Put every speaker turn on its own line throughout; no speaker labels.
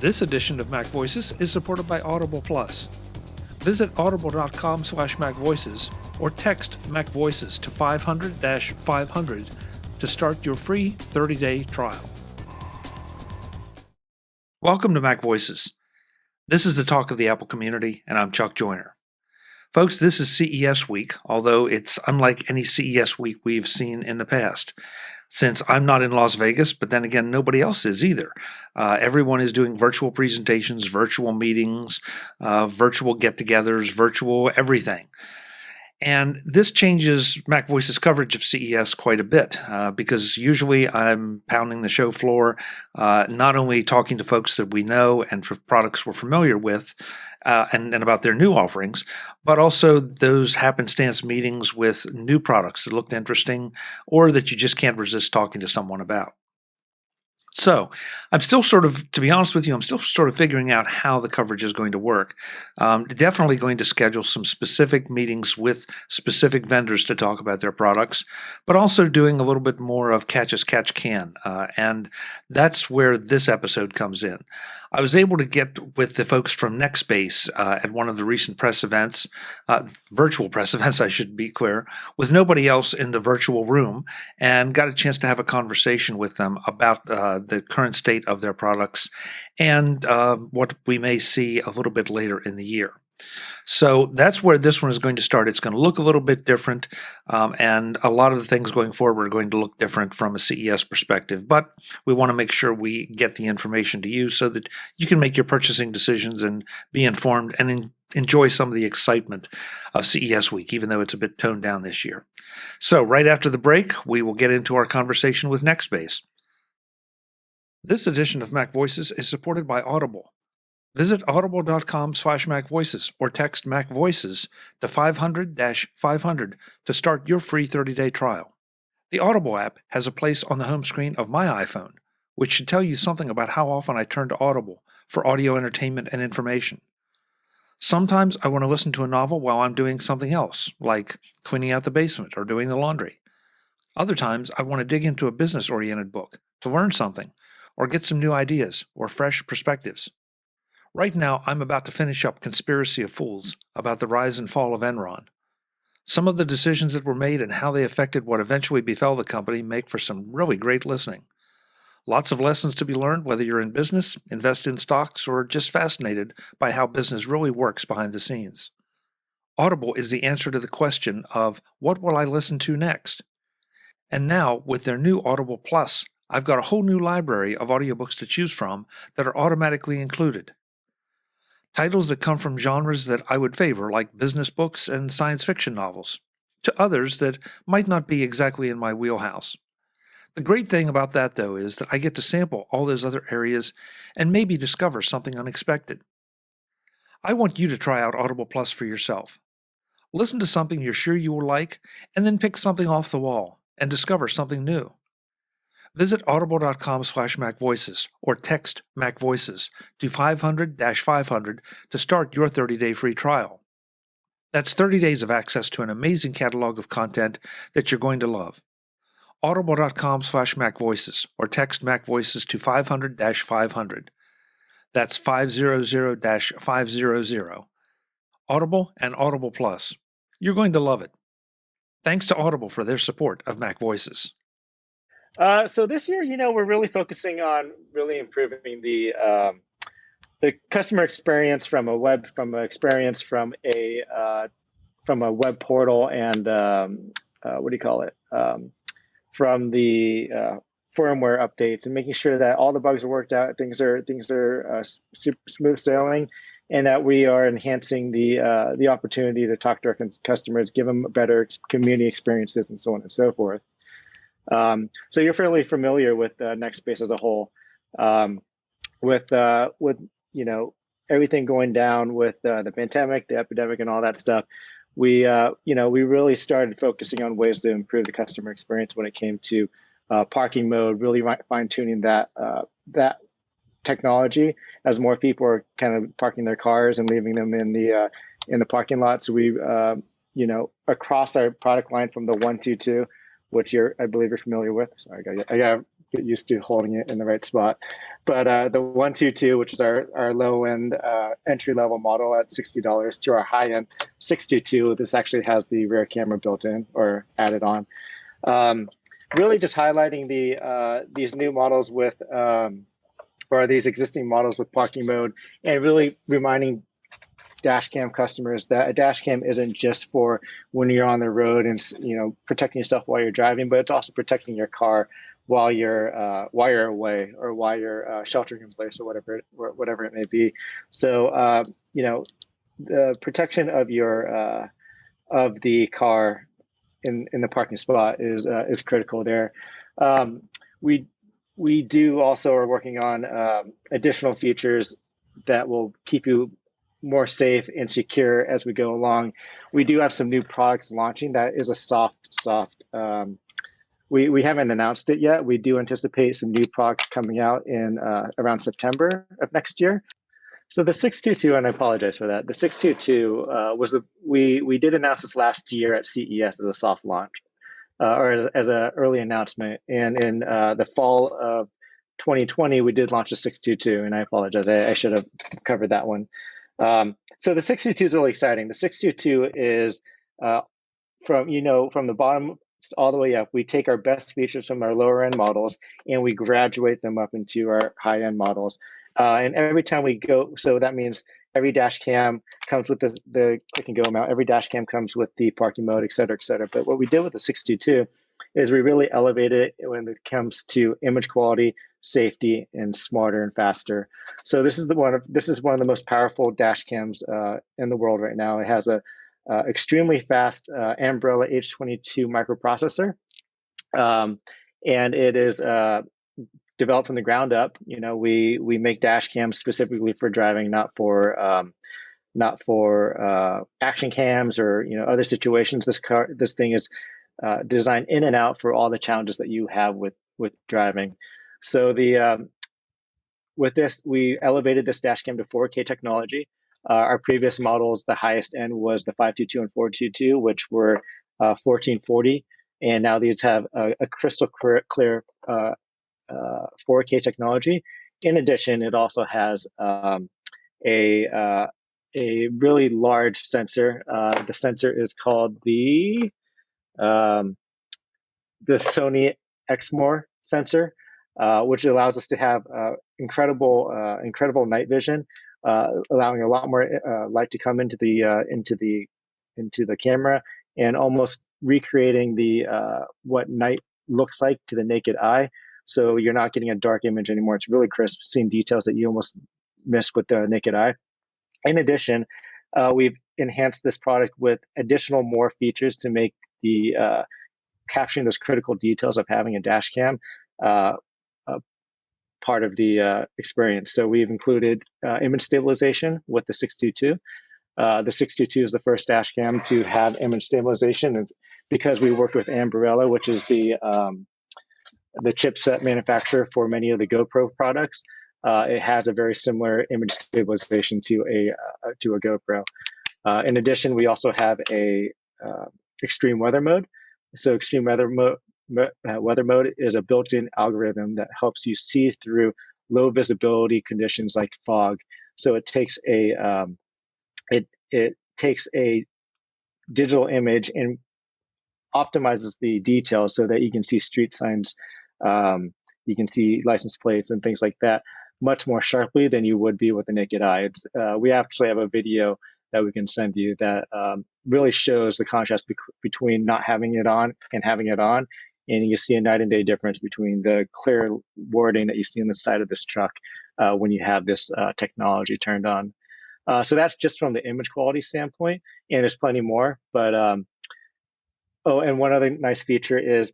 This edition of MacVoices is supported by Audible Plus. Visit audible.com/MacVoices or text MacVoices to 500-500 to start your free 30-day trial. Welcome to MacVoices. This is the talk of the Apple community, and I'm Chuck Joyner. Folks, this is CES week, although it's unlike any CES week we've seen in the past. Since I'm not in Las Vegas, but then again, nobody else is either. Everyone is doing virtual presentations, virtual meetings, virtual get-togethers, virtual everything. And this changes MacVoices' coverage of CES quite a bit because usually I'm pounding the show floor, not only talking to folks that we know and for products we're familiar with and about their new offerings, but also those happenstance meetings with new products that looked interesting or that you just can't resist talking to someone about. So I'm still to be honest with you, I'm still figuring out how the coverage is going to work. Definitely going to schedule some specific meetings with specific vendors to talk about their products, but also doing a little bit more of catch as catch can. And that's where this episode comes in. I was able to get with the folks from NextBase at one of the recent press events, virtual press events, I should be clear, with nobody else in the virtual room, and got a chance to have a conversation with them about the current state of their products and what we may see a little bit later in the year. So that's where this one is going to start. It's going to look a little bit different, and a lot of the things going forward are going to look different from a CES perspective, but we want to make sure we get the information to you so that you can make your purchasing decisions and be informed and enjoy some of the excitement of CES week, even though it's a bit toned down this year. So right after the break, we will get into our conversation with NextBase. This edition of MacVoices is supported by Audible. Visit audible.com/MacVoices or text MacVoices to 500-500 to start your free 30-day trial. The Audible app has a place on the home screen of my iPhone, which should tell you something about how often I turn to Audible for audio entertainment and information. Sometimes I want to listen to a novel while I'm doing something else, like cleaning out the basement or doing the laundry. Other times I want to dig into a business-oriented book to learn something or get some new ideas or fresh perspectives. Right now, I'm about to finish up Conspiracy of Fools about the rise and fall of Enron. Some of the decisions that were made and how they affected what eventually befell the company make for some really great listening. Lots of lessons to be learned whether you're in business, invest in stocks, or just fascinated by how business really works behind the scenes. Audible is the answer to the question of what will I listen to next? And now, with their new Audible Plus, I've got a whole new library of audiobooks to choose from that are automatically included. Titles that come from genres that I would favor, like business books and science fiction novels, to others that might not be exactly in my wheelhouse. The great thing about that, though, is that I get to sample all those other areas and maybe discover something unexpected. I want you to try out Audible Plus for yourself. Listen to something you're sure you will like, and then pick something off the wall and discover something new. Visit audible.com/MacVoices or text MacVoices to 500-500 to start your 30-day free trial. That's 30 days of access to an amazing catalog of content that you're going to love. Audible.com/MacVoices or text MacVoices to 500-500. That's 500-500. Audible and Audible Plus. You're going to love it. Thanks to Audible for their support of MacVoices.
So this year, we're really focusing on really improving the customer experience from a web portal and from the firmware updates, and making sure that all the bugs are worked out, things are smooth sailing, and that we are enhancing the opportunity to talk to our customers, give them better community experiences, and so on and so forth. So you're fairly familiar with NextBase as a whole, with everything going down with the pandemic, the epidemic, and all that stuff. We really started focusing on ways to improve the customer experience when it came to parking mode, really fine tuning that technology as more people are kind of parking their cars and leaving them in the parking lot. So we across our product line from the 122, which I believe you're familiar with. Sorry, I got get used to holding it in the right spot. But the 122, which is our low end entry level model at $60, to our high end 622, this actually has the rear camera built in or added on. Really just highlighting these new models with or these existing models with parking mode, and really reminding dashcam customers that a dashcam isn't just for when you're on the road and protecting yourself while you're driving, but it's also protecting your car while you're away or while you're sheltering in place or whatever it may be. So the protection of your of the car in the parking spot is critical there. We do also are working on additional features that will keep you more safe and secure as we go along. We do have some new products launching. That is a soft. We haven't announced it yet. We do anticipate some new products coming out in around September of next year. So the 622, and I apologize for that. The 622 we did announce this last year at CES as a soft launch or as an early announcement. And in the fall of 2020, we did launch the 622, and I apologize. I should have covered that one. So the 622 is really exciting. The 622 is from the bottom all the way up. We take our best features from our lower end models and we graduate them up into our high end models. And every time we go, so that means every dash cam comes with the click and go mount. Every dash cam comes with the parking mode, et cetera, et cetera. But what we did with the 622 is we really elevated it when it comes to image quality, safety, and smarter and faster. So this is one of the most powerful dash cams in the world right now. It has a extremely fast Umbrella H22 microprocessor, and it is developed from the ground up. We make dash cams specifically for driving, not for action cams or other situations. This thing is designed in and out for all the challenges that you have with driving. So with this, we elevated this dash cam to 4K technology. Our previous models, the highest end was the 522 and 422, which were 1440, and now these have a crystal clear 4K technology. In addition, it also has a really large sensor. The sensor is called the Sony Exmor sensor, which allows us to have incredible night vision, allowing a lot more light to come into the camera, and almost recreating what night looks like to the naked eye. So you're not getting a dark image anymore. It's really crisp, seeing details that you almost miss with the naked eye. In addition, we've enhanced this product with additional more features to make the capturing those critical details of having a dash cam part of the experience. So we've included image stabilization with the 622. The 622 is the first dash cam to have image stabilization. It's because we worked with Umbrella, which is the chipset manufacturer for many of the GoPro products. It has a very similar image stabilization to a GoPro. In addition, we also have a extreme weather mode. So extreme weather mode is a built-in algorithm that helps you see through low visibility conditions like fog. So it takes a digital image and optimizes the details so that you can see street signs, you can see license plates and things like that much more sharply than you would be with the naked eye. We actually have a video that we can send you that really shows the contrast between not having it on and having it on. And you see a night and day difference between the clear wording that you see on the side of this truck when you have this technology turned on. So that's just from the image quality standpoint, and there's plenty more. But and one other nice feature is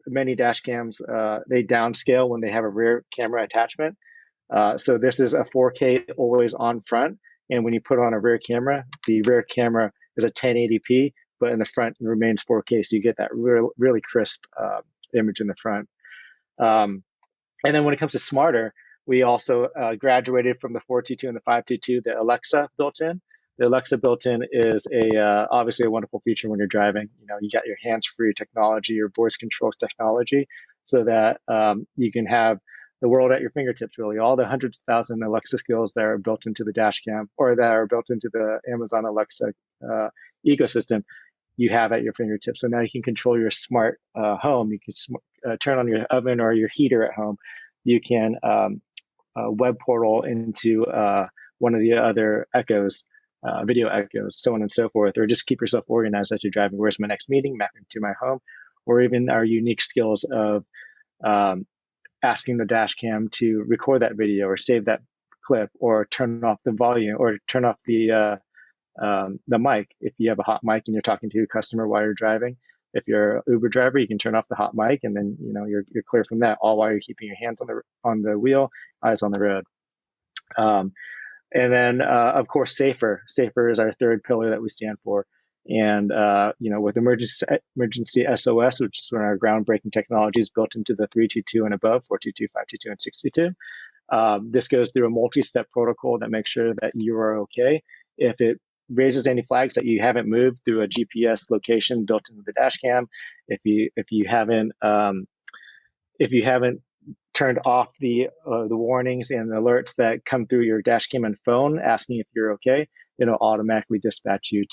many dash cams, they downscale when they have a rear camera attachment. So this is a 4K always on front. And when you put on a rear camera, the rear camera is a 1080p, but in the front it remains 4K. So you get that really crisp image in the front. And then when it comes to smarter, we also graduated from the 422 and the 522, the Alexa built-in. The Alexa built-in is obviously a wonderful feature when you're driving. You got your hands-free technology, your voice control technology. so that you can have the world at your fingertips, really. All the hundreds of thousand Alexa skills that are built into the dash cam or that are built into the Amazon Alexa ecosystem, you have at your fingertips. So now you can control your smart home. You can turn on your oven or your heater at home. You can web portal into one of the other Echoes, video Echoes, so on and so forth, or just keep yourself organized as you're driving. Where's my next meeting? Mapping to my home, or even our unique skills of asking the dash cam to record that video or save that clip or turn off the volume or turn off the mic if you have a hot mic and you're talking to a customer while you're driving. If you're an Uber driver, you can turn off the hot mic, and then you're clear from that. All while you're keeping your hands on the wheel, eyes on the road. And then, of course, safer. Safer is our third pillar that we stand for. And with emergency SOS, which is one of our groundbreaking technologies built into the 322 and above, 422, 522, and 622. This goes through a multi-step protocol that makes sure that you are okay. If it raises any flags that you haven't moved through a GPS location built into the dash cam, if you haven't turned off the warnings and alerts that come through your dash cam and phone asking if you're okay, it'll automatically dispatch you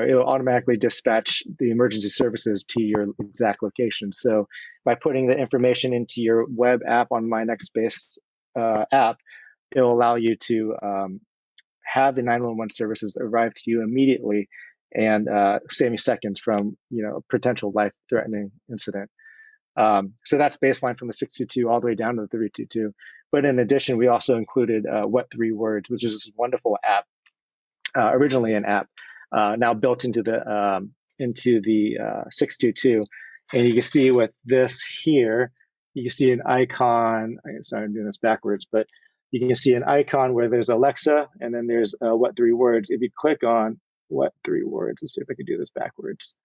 it'll automatically dispatch the emergency services to your exact location. So by putting the information into your web app on my NextBase app, it'll allow you to have the 911 services arrive to you immediately and saving seconds from a potential life-threatening incident. So that's baseline from the 622 all the way down to the 322. But in addition, we also included What 3 Words, which is this wonderful app, originally an app, now built into the 622. And you can see with this here, you can see an icon. Sorry, I'm doing this backwards, but you can see an icon where there's Alexa, and then there's What 3 Words. If you click on What 3 Words, let's see if I can do this backwards.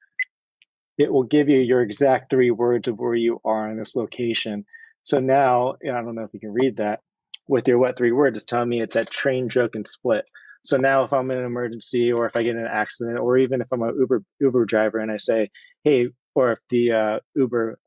It will give you your exact 3 words of where you are in this location. So now, I don't know if you can read that, with your What 3 Words, it's telling me it's at Train, Joke, and Split. So now if I'm in an emergency, or if I get in an accident, or even if I'm an Uber driver and I say, hey, or if the Uber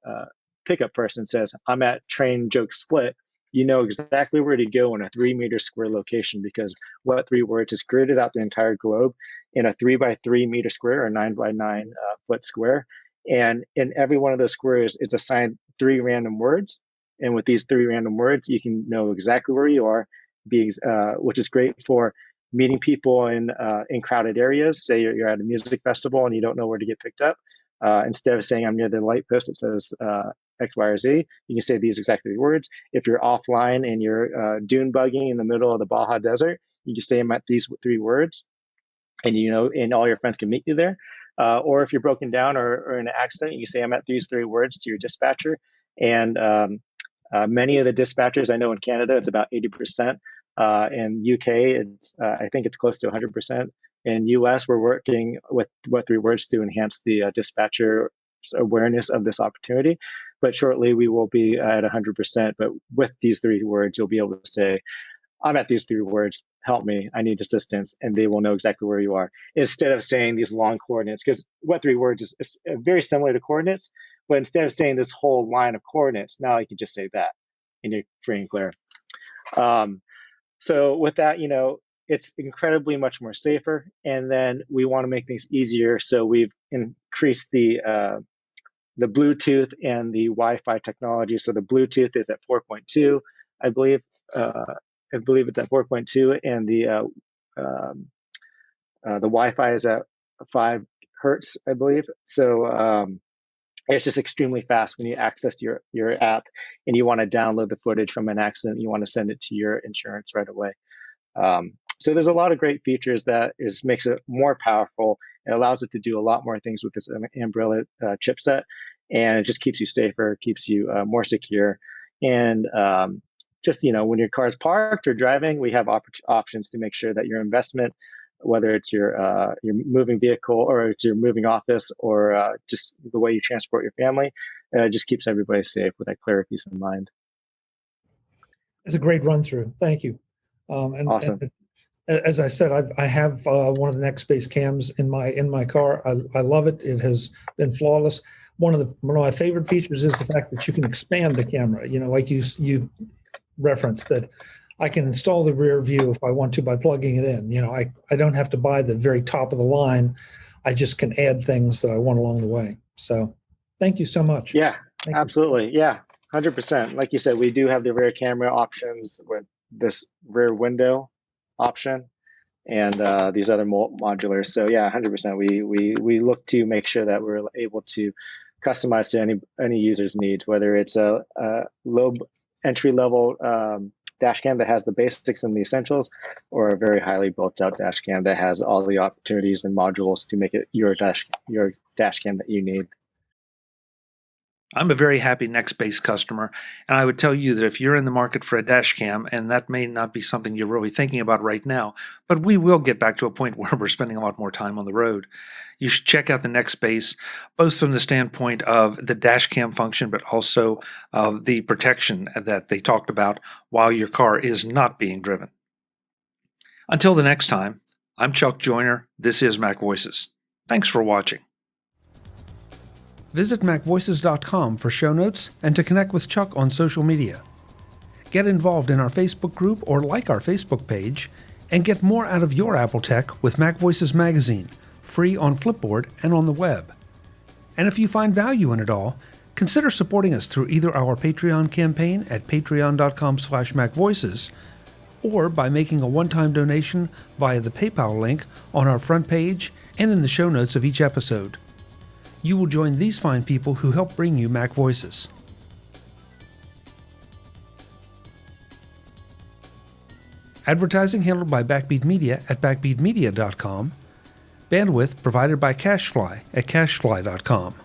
pickup person says, I'm at Train, Joke, Split, you know exactly where to go in a 3-meter square location, because What 3 Words is gridded out the entire globe in a 3x3 meter square or 9x9 foot square. And in every one of those squares, it's assigned 3 random words. And with these 3 random words, you can know exactly where you are, which is great for meeting people in crowded areas. Say you're at a music festival and you don't know where to get picked up. Instead of saying I'm near the light post that says X, Y, or Z, you can say these exact 3 words. If you're offline and you're dune bugging in the middle of the Baja Desert, you can say I'm at these 3 words, and and all your friends can meet you there. Or if you're broken down or in an accident, you can say I'm at these 3 words to your dispatcher. And many of the dispatchers, I know in Canada, it's about 80%. In UK, I think it's close to 100%. In US, we're working with What 3 Words to enhance the dispatcher awareness of this opportunity. But shortly, we will be at 100%. But with these 3 words, you'll be able to say, I'm at these 3 words, help me, I need assistance, and they will know exactly where you are. Instead of saying these long coordinates, because What 3 Words is very similar to coordinates, but instead of saying this whole line of coordinates, now you can just say that, and you're free and clear. So with that, it's incredibly much more safer. And then we want to make things easier. So we've increased the Bluetooth and the Wi-Fi technology. So the Bluetooth is at 4.2, I believe. I believe it's at 4.2, and the Wi-Fi is at 5 hertz, I believe. So it's just extremely fast when you access your app and you want to download the footage from an accident. You want to send it to your insurance right away. So there's a lot of great features that makes it more powerful. It allows it to do a lot more things with this umbrella chipset, and it just keeps you safer, keeps you more secure. And just, when your car's parked or driving, we have options to make sure that your investment, whether it's your moving vehicle or it's your moving office or just the way you transport your family, just keeps everybody safe with that clear peace of mind.
It's a great run through. Thank you.
Awesome.
And As I said, I have one of the NextBase cams in my car. I love it. It has been flawless. One of my favorite features is the fact that you can expand the camera. Like you referenced that I can install the rear view if I want to by plugging it in. I don't have to buy the very top of the line. I just can add things that I want along the way. So thank you so much.
Yeah,
Thank
absolutely. You. Yeah, 100%. Like you said, we do have the rear camera options with this rear window option and these other modulars. So yeah, 100%. We look to make sure that we're able to customize to any user's needs, whether it's a low entry level dash cam that has the basics and the essentials, or a very highly built out dash cam that has all the opportunities and modules to make it your dash cam that you need.
I'm a very happy NextBase customer, and I would tell you that if you're in the market for a dash cam, and that may not be something you're really thinking about right now, but we will get back to a point where we're spending a lot more time on the road, you should check out the NextBase, both from the standpoint of the dash cam function, but also of the protection that they talked about while your car is not being driven. Until the next time, I'm Chuck Joyner. This is MacVoices. Thanks for watching. Visit MacVoices.com for show notes and to connect with Chuck on social media. Get involved in our Facebook group or like our Facebook page, and get more out of your Apple tech with MacVoices magazine, free on Flipboard and on the web. And if you find value in it all, consider supporting us through either our Patreon campaign at patreon.com/MacVoices or by making a one-time donation via the PayPal link on our front page and in the show notes of each episode. You will join these fine people who help bring you MacVoices. Advertising handled by Backbeat Media at backbeatmedia.com. Bandwidth provided by CacheFly at cachefly.com.